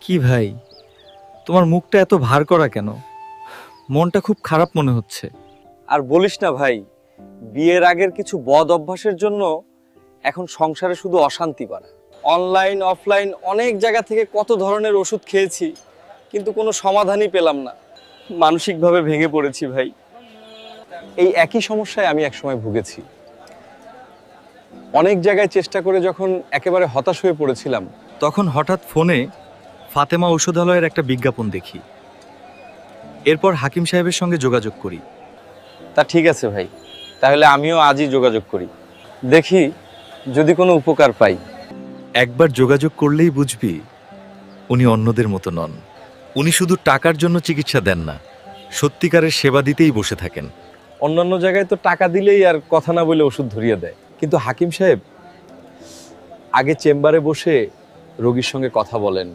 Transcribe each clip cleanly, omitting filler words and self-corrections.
কি ভাই, তোমার মুখটা এত ভার করা কেন? মনটা খুব খারাপ মনে হচ্ছে। আর বলিস না ভাই, বিয়ের আগের কিছু বদ অভ্যাসের জন্য এখন সংসারে শুধু অশান্তি বাড়ে। অনলাইন অফলাইন অনেক জায়গা থেকে কত ধরনের ওষুধ খেয়েছি, কিন্তু কোনো সমাধানই পেলাম না। মানসিকভাবে ভেঙে পড়েছি ভাই। এই একই সমস্যায় আমি একসময় ভুগেছি। অনেক জায়গায় চেষ্টা করে যখন একেবারে হতাশ হয়ে পড়েছিলাম, তখন হঠাৎ ফোনে ফাতেমা ঔষধালয়ের একটা বিজ্ঞাপন দেখি। এরপর হাকিম সাহেবের সঙ্গে যোগাযোগ করি। তা ঠিক আছে ভাই, তাহলে আমিও আজই যোগাযোগ করি, দেখি যদি কোনো উপকার পাই। একবার যোগাযোগ করলেই বুঝবি উনি অন্যদের মতো নন। উনি শুধু টাকার জন্য চিকিৎসা দেন না, সত্যিকারের সেবা দিতেই বসে থাকেন। অন্যান্য জায়গায় তো টাকা দিলেই আর কথা না বলে ওষুধ ধরিয়ে দেয়, কিন্তু হাকিম সাহেব আগে চেম্বারে বসে রোগীর সঙ্গে কথা বলেন,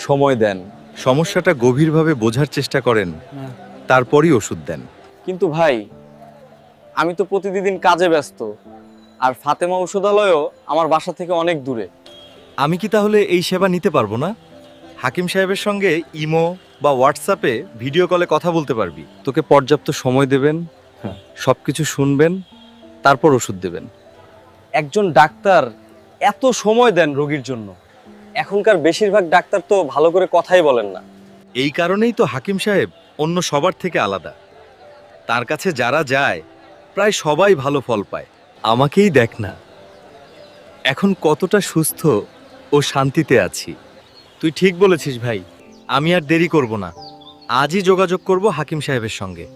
সময় দেন। সমস্যাটা গভীরভাবে বোঝার চেষ্টা করেন, তারপরই ওষুধ দেন। কিন্তু ভাই, আমি তো প্রতিদিন কাজে ব্যস্ত, আর ফাতেমা ঔষধালয়ও আমার বাসা থেকে অনেক দূরে। আমি কি তাহলে এই সেবা নিতে পারবো না? হাকিম সাহেবের সঙ্গে ইমো বা হোয়াটসঅ্যাপে ভিডিও কলে কথা বলতে পারবি। তোকে পর্যাপ্ত সময় দেবেন, সবকিছু শুনবেন, তারপর ওষুধ দেবেন। একজন ডাক্তার এত সময় দেন রোগীর জন্য, এখনকার বেশিরভাগ ডাক্তার তো ভালো করে কথাই বলেন না। এই কারণেই তো হাকিম সাহেব অন্য সবার থেকে আলাদা। তার কাছে যারা যায় প্রায় সবাই ভালো ফল পায়। আমাকেই দেখ না, এখন কতটা সুস্থ ও শান্তিতে আছি। তুই ঠিক বলেছিস ভাই, আমি আর দেরি করব না, আজই যোগাযোগ করব হাকিম সাহেবের সঙ্গে।